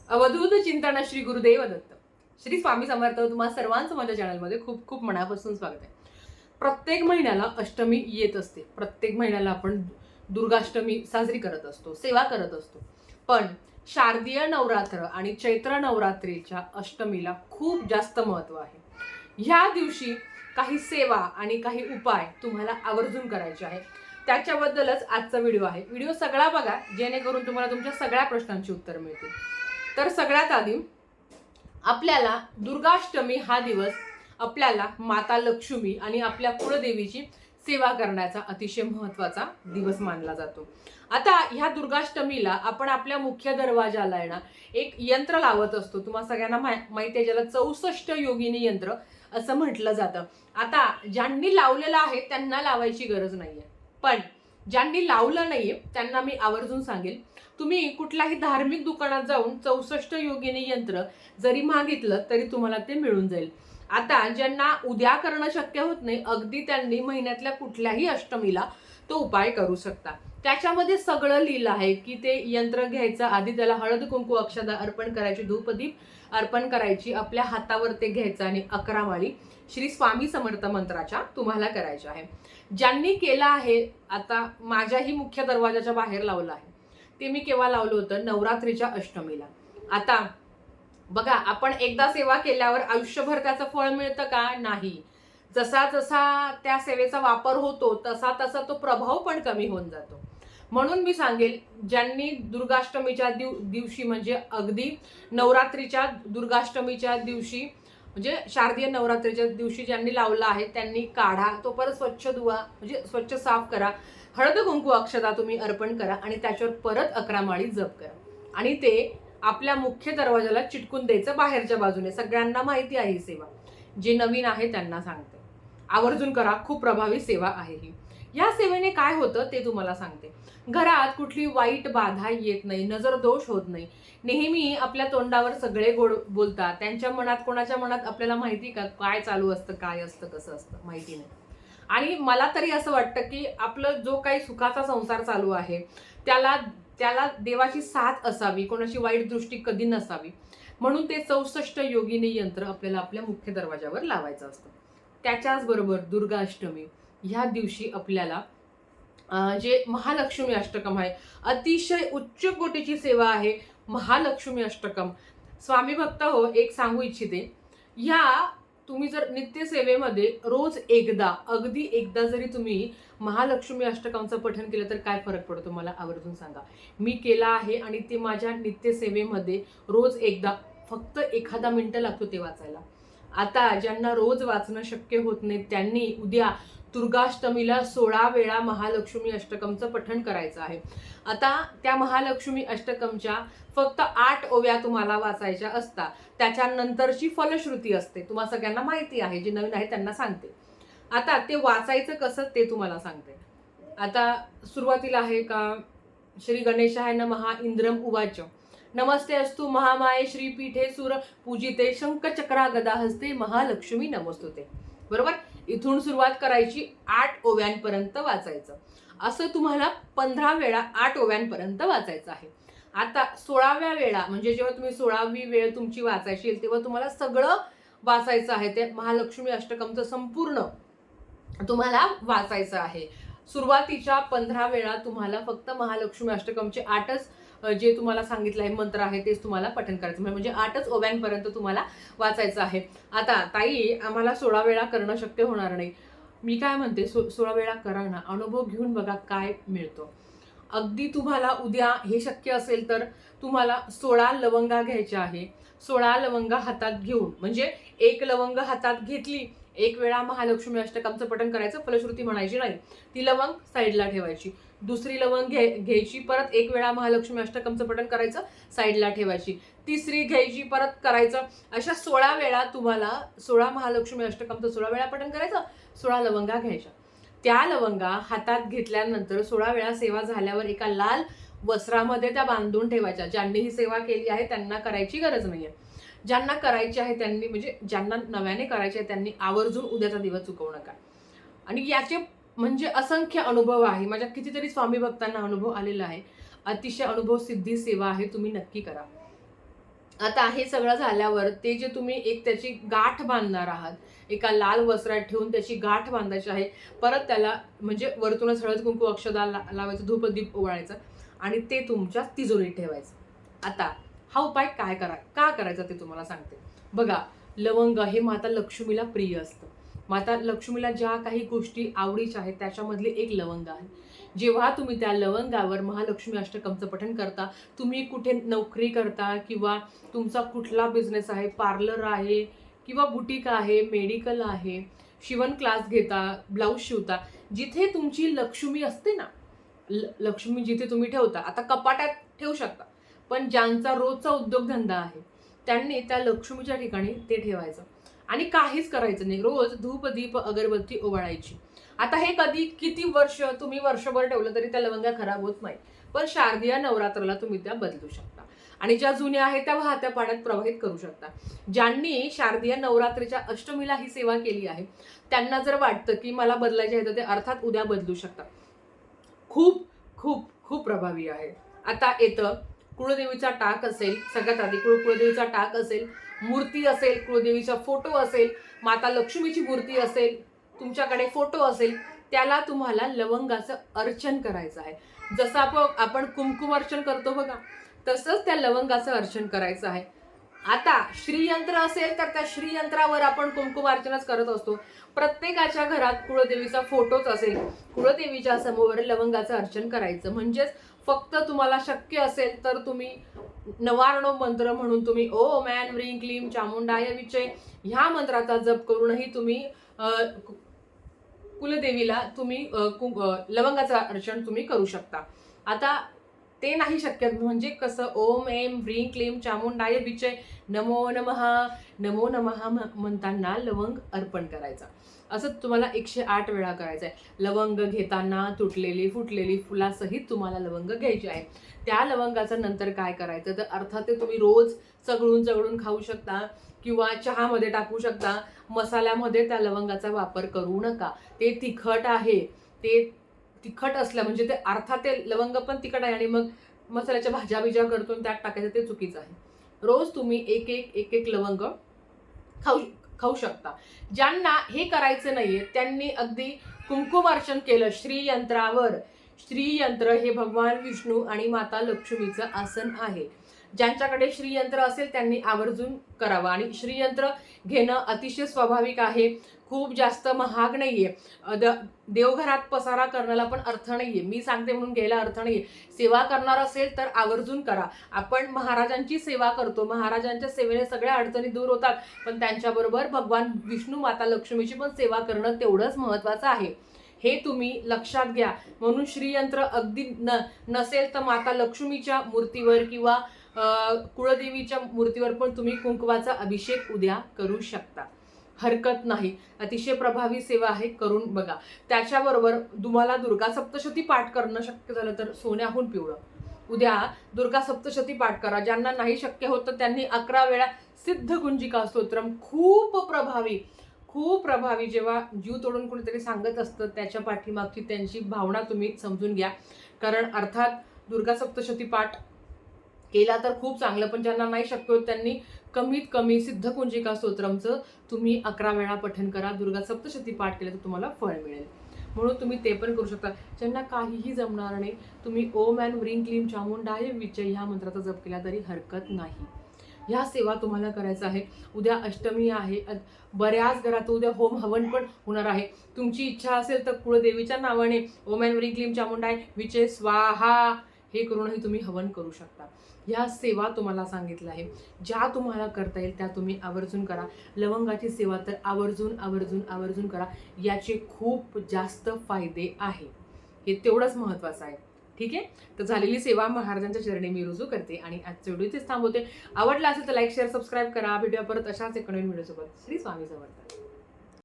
अवधूत चिंतन श्री गुरुदेव दत्त. श्री स्वामी समर्थ. तुम्हा सर्वांचं माझ्या चॅनलमध्ये खूप खूप मनापासून स्वागत आहे. प्रत्येक महिन्याला अष्टमी येत असते. प्रत्येक महिन्याला आपण दुर्गाष्टमी साजरी करत असतो, सेवा करत असतो. पण शारदीय नवरात्र आणि चैत्र नवरात्रीच्या अष्टमीला खूप जास्त महत्त्व आहे. ह्या दिवशी काही सेवा आणि काही उपाय तुम्हाला आवर्जून करायचे आहे. त्याच्याबद्दलच आजचा व्हिडिओ आहे. व्हिडिओ सगळा बघा, जेणेकरून तुम्हाला तुमच्या सगळ्या प्रश्नांची उत्तर मिळतील. तर सगळ्यात आधी आपल्याला दुर्गाष्टमी हा दिवस आपल्याला माता लक्ष्मी आणि आपल्या कुळदेवीची सेवा करण्याचा अतिशय महत्त्वाचा दिवस मानला जातो. आता ह्या दुर्गाष्टमीला आपण आपल्या मुख्य दरवाजाला आहे ना एक यंत्र लावत असतो. तुम्हाला सगळ्यांना माहिती आहे, ज्याला 64 योगिनी यंत्र असं म्हटलं जातं. आता ज्यांनी लावलेलं आहे त्यांना लावायची गरज नाहीये, पण ज्यांनी लावलं नाहीये त्यांना मी आवर्जून सांगेल, तुम्ही कुठल्याही धार्मिक दुकानात जाऊन 64 योगिनी यंत्र जरी मागितलं तरी तुम्हाला ते मिळून जाईल. आता ज्यांना उद्या करणं शक्य होत नाही, अगदी त्यांनी महिन्यातल्या कुठल्याही अष्टमीला तो उपाय करू शकता. त्याच्यामध्ये सगळं लिहिलं आहे की ते यंत्र घ्यायचं, आधी त्याला हळद कुंकू अक्षदा अर्पण करायची, धूपदीप अर्पण करायची, आपल्या हातावर ते घ्यायचं आणि 11 माळी श्री स्वामी समर्थ मंत्राच्या तुम्हाला करायच्या आहे. ज्यांनी केलं आहे, आता माझ्याही मुख्य दरवाजाच्या बाहेर लावलं आहे, ते मी केव्हा लावलं होतं, नवरात्रीच्या अष्टमीला. आता बघा, आपण एकदा सेवा केल्यावर आयुष्यभर त्याचं फळ मिळतं का? नाही. जसा जसा त्या सेवेचा वापर होतो तसा तसा तो प्रभाव पण कमी होऊन जातो. म्हणून मी सांगेल, ज्यांनी दुर्गाष्टमीच्या दिवशी म्हणजे अगदी नवरात्रीच्या दुर्गाष्टमीच्या दिवशी म्हणजे शारदीय नवरात्रीच्या दिवशी ज्यांनी लावला आहे त्यांनी काढा, तो परत स्वच्छ धुवा, म्हणजे स्वच्छ साफ करा, हळद कुंकू अक्षता तुम्ही अर्पण करा आणि त्याच्यावर परत 11 माळी जप करा आणि ते आपल्या मुख्य दरवाजाला चिटकून द्यायचं बाहेरच्या बाजूने. सगळ्यांना माहिती आहे ही सेवा, जे नवीन आहे त्यांना सांगते, आवर्जून करा. खूप प्रभावी सेवा आहे ही. या सेवेने काय होतं ते तुम्हाला सांगते. घरात कुठली वाईट बाधा येत नाही, नजर दोष होत नाही. नेहमी आपल्या तोंडावर सगळे गोड बोलतात, त्यांच्या मनात, कोणाच्या मनात आपल्याला माहिती का काय चालू असतं, काय असतं, कसं असतं, माहिती नाही. आणि मला तरी असं वाटतं की आपलं जो काही सुखाचा संसार चालू आहे त्याला त्याला देवाची साथ असावी, कोणाची वाईट दृष्टी कधी नसावी, म्हणून ते 64 योगिनी यंत्र आपल्याला आपल्या मुख्य दरवाजावर लावायचं असतं. त्याच्याच बरोबर दुर्गाष्टमी ह्या दिवशी आपल्याला जे महालक्ष्मी अष्टकम आहे, अतिशय उच्च कोटीची सेवा आहे महालक्ष्मी अष्टकम. स्वामी भक्त हो, एक सांगू इच्छिते, ह्या तुम्ही जर नित्यसेवेमध्ये रोज एकदा, अगदी एकदा जरी तुम्ही महालक्ष्मी अष्टकांचं पठण केलं तर काय फरक पडतो मला आवर्जून सांगा. मी केला आहे आणि ते माझ्या नित्यसेवेमध्ये रोज एकदा, फक्त एखादा मिनिट लागतो ते वाचायला. आता ज्यांना रोज वाचणं शक्य होत नाही त्यांनी उद्या दुर्गाष्टमीला 16 वेळा महालक्ष्मी अष्टकमचं पठण करायचं आहे. आता त्या महालक्ष्मी अष्टकमच्या फक्त 8 ओव्या तुम्हाला वाचायच्या असतात. त्याच्यानंतरची फलश्रुती असते, तुम्हाला सगळ्यांना माहिती आहे, जे नवीन आहे त्यांना सांगते. आता ते वाचायचं कसं ते तुम्हाला सांगते. आता सुरुवातीला आहे का, श्री गणेशाय नमः इंद्रम उवाच, नमस्ते अस्तु महामाये श्रीपीठे सुर पूजिते शंखचक्रा गदा हस्ते महालक्ष्मी नमस्तुते. बरोबर, इथून सुरुवात करायची, 8 ओव्यांपर्यंत वाचायचं. असं तुम्हाला 15 वेळा 8 ओव्यांपर्यंत वाचायचं आहे. आता 16व्या वेळा म्हणजे जेव्हा तुम्ही 16वी वेळ तुमची वाचायची येईल तेव्हा तुम्हाला सगळं वाचायचं आहे. ते महालक्ष्मी अष्टकमचं संपूर्ण तुम्हाला वाचायचं आहे. सुरुवातीच्या 15 वेळा तुम्हाला फक्त महालक्ष्मी अष्टकमचे 8च जे तुम्हाला सांगितलं आहे मंत्र आहे तेच तुम्हाला पठण करायचं, म्हणजे 8च ओव्यांपर्यंत तुम्हाला वाचायचं आहे. आता ताई, आम्हाला 16 वेळा करणं शक्य होणार नाही. मी काय म्हणते, 16 वेळा करा ना, अनुभव घेऊन बघा काय मिळतो. अगदी तुम्हाला उद्या हे शक्य असेल तर तुम्हाला 16 लवंगा घ्यायच्या आहे. 16 लवंगा हातात घेऊन, म्हणजे एक लवंग हातात घेतली, एक वेळा महालक्ष्मी अष्टकामचं पठण करायचं, फलश्रुती म्हणायची नाही, ती लवंग साईडला ठेवायची. दुसरी लवंग घ्यायची, परत एक वेळा महालक्ष्मी अष्टकामचं पठण करायचं, साईडला ठेवायची. तिसरी घ्यायची, परत करायचं. अशा 16 वेळा तुम्हाला 16 महालक्ष्मी अष्टकामचं 16 वेळा पठण करायचं, 16 लवंगा घ्यायच्या. त्या लवंगा हातात घेतल्यानंतर 16 वेळा सेवा झाल्यावर एका लाल वस्त्रामध्ये त्या बांधून ठेवायच्या. ज्यांनी ही सेवा केली आहे त्यांना करायची गरज नाहीये. ज्यांना करायची आहे त्यांनी, म्हणजे ज्यांना नव्याने करायचे आहे त्यांनी आवर्जून उद्याचा दिवस चुकवू नका. आणि याचे म्हणजे असंख्य अनुभव आहे. माझ्या कितीतरी स्वामी भक्तांना अनुभव आलेला आहे. अतिशय अनुभव सिद्धी सेवा आहे, तुम्ही नक्की करा. आता हे सगळं झाल्यावर ते जे तुम्ही एक त्याची गाठ बांधणार आहात, एका लाल वस्त्रात ठेवून त्याची गाठ बांधायची आहे. परत त्याला म्हणजे वरतूनच हळद कुंकू अक्षदा लावायचं, धूपदीप ओवाळायचं आणि ते तुमच्या तिजोरीत ठेवायचं. आता हा उपाय का करायचा ते तुम्हाला सांगते. बघा, लवंग हे माता लक्ष्मीला प्रिय असतं. माता लक्ष्मीला ज्या काही गोष्टी आवडीच्या आहेत त्याच्यामधले एक लवंग आहे. जेव्हा तुम्ही त्या लवंगावर महालक्ष्मी अष्टकमचं पठण करता, तुम्ही कुठे नोकरी करता किंवा तुमचा कुठला बिझनेस आहे, पार्लर आहे किंवा बुटीक आहे, मेडिकल आहे, शिवण क्लास घेता, ब्लाऊज शिवता, जिथे तुमची लक्ष्मी असते ना, लक्ष्मी जिथे तुम्ही ठेवता, आता कपाटात ठेवू शकता, पण ज्यांचा रोजचा उद्योगधंदा आहे त्यांनी त्या लक्ष्मीच्या ठिकाणी ते ठेवायचं आणि काहीच करायचं नाही. रोज धूप दीप अगरबत्ती ओवाळायची. आता हे किती वर्ष तुम्ही वर्षभर ठेवलं तरी त्या लवंगा खराब होत नाही, पण शारदीय नवरात्राला तुम्ही त्या बदलू शकता आणि ज्या जुन्या आहेत त्या वाहत्या पाण्यात प्रवाहित करू शकता. ज्यांनी शारदीय नवरात्रीच्या अष्टमीला ही सेवा केली आहे त्यांना जर वाटतं की मला बदलायचे आहे तर ते अर्थात उद्या बदलू शकता. खूप खूप खूप प्रभावी आहे. आता येतं कुळदेवीचा टाक असेल, सगळ्यात आधी कुळदेवीचा टाक असेल, मूर्ती असेल, कुळदेवीचा फोटो असेल, माता लक्ष्मीची मूर्ती असेल, तुमच्याकडे फोटो असेल, त्याला तुम्हाला लवंगाचं अर्चन करायचं आहे. जसं आपण कुंकुम अर्चन करतो बघा, तसंच त्या लवंगाचं अर्चन करायचं आहे. आता श्रीयंत्र असेल तर त्या श्रीयंत्रावर आपण कुंकुम अर्चनच करत असतो. प्रत्येकाच्या घरात कुळदेवीचा फोटोच असेल, कुळदेवीच्या समोर लवंगाचं अर्चन करायचं. म्हणजेच फक्त तुम्हाला शक्य असेल तर तुम्ही नवार्णव मंत्र म्हणून तुम्ही ओम ऐं ह्रीं क्लीं चामुंडाय विचे ह्या मंत्राचा जप करूनही तुम्ही कुलदेवीला तुम्ही लवंगाचं अर्चन तुम्ही करू शकता. आता ते नाही शक्य म्हणजे कसं, ओम ऐं ह्रीं क्लीं चामुंडाय विचे नमो नमः नमो नमः म्हणताना लवंग अर्पण करायचा. असं तुम्हाला 108 वेळा करायचं आहे. लवंग घेताना तुटलेली फुटलेली फुलासहित तुम्हाला लवंग घ्यायची आहे. त्या लवंगाचं नंतर काय करायचं तर अर्थात ते तुम्ही रोज चगळून खाऊ शकता किंवा चहामध्ये टाकू शकता. मसाल्यामध्ये त्या लवंगाचा वापर करू नका. ते तिखट आहे. ते तिखट असलं म्हणजे ते अर्थात ते लवंग पण तिखट आहे आणि मग मसाल्याच्या भाज्या बिज्या करतो त्यात टाकायचं ते चुकीचं आहे. रोज तुम्ही एक एक लवंग खाऊ शकता. ज्यांना हे करायचं नाहीये त्यांनी अगदी कुंकुमार्चन केलं श्रीयंत्रावर. श्रीयंत्र हे भगवान विष्णू आणि माता लक्ष्मीचं आसन आहे. ज्यांच्याकडे श्रीयंत्र असेल त्यांनी आवर्जून करावं आणि श्रीयंत्र घेणं अतिशय स्वाभाविक आहे. खूप जास्त महाग नाहीये. देवघरात पसारा करण्याला पण अर्थ नाहीये. मी सांगते म्हणून घ्यायला अर्थ नाहीये. सेवा करणार असेल तर आवर्जून करा. आपण महाराजांची सेवा करतो, महाराजांच्या सेवेने सगळ्या अडचणी दूर होतात, पण त्यांच्याबरोबर भगवान विष्णू माता लक्ष्मीची पण सेवा करणं तेवढंच महत्वाचं आहे. हे तुम्ही लक्षात घ्या. म्हणून श्रीयंत्र अगदी नसेल तर माता लक्ष्मीच्या मूर्तीवर किंवा कुळदेवीच्या मूर्तीवर पण तुम्ही कुंकवाचा अभिषेक उद्या करू शकता. हरकत नाही. अतिशय प्रभावी सेवा आहे, करून बघा. त्याच्याबरोबर तुम्हाला दुर्गा सप्तशती पाठ करणं शक्य झालं तर सोन्याहून पिवळं उद्या दुर्गा सप्तशती पाठ करा. ज्यांना नाही शक्य होतं त्यांनी 11 वेळा सिद्धकुंजिका स्तोत्रम खूप प्रभावी जेव्हा जीव तोडून कोणीतरी सांगत असतं त्याच्या पाठीमागची त्यांची भावना तुम्ही समजून घ्या. कारण अर्थात दुर्गा सप्तशती पाठ केला तर खूप चांगलं, पण ज्यांना नाही शक्य होत त्यांनी कमीत कमी सिद्धकुंजिका स्तोत्रमचं तुम्ही 11 वेळा पठण करा. दुर्गा सप्तशती पाठ केलं तर तुम्हाला फळ मिळेल. म्हणून तुम्ही ते पण करू शकता. ज्यांना काहीही जमणार नाही तुम्ही ओम ऐं ह्रीं क्लीं चामुंडाय विचे ह्या मंत्राचा जप केला तरी हरकत नाही. ह्या सेवा तुम्हाला करायचं आहे. उद्या अष्टमी आहे. बऱ्याच घरात उद्या होम हवन पण होणार आहे. तुमची इच्छा असेल तर कुळदेवीच्या नावाने ओम ऐं ह्रीं क्लीं चामुंडाय विचे स्वाहा हे करूनही तुम्ही हवन करू शकता. ह्या सेवा तुम्हाला सांगितल्या आहे. ज्या तुम्हाला करता येईल त्या तुम्ही आवर्जून करा. लवंगाची सेवा तर आवर्जून करा. याचे खूप जास्त फायदे आहे. हे तेवढंच महत्त्वाचं आहे. ठीक आहे. तर झालेली सेवा महाराजांच्या चरणी मी रुजू करते आणि आजच्या व्हिडिओ इथेच थांबवते. आवडला असेल तर लाईक शेअर सबस्क्राईब करा. भेटूया परत अशाच एक नवीन व्हिडिओसोबत. श्री स्वामी समर्थ.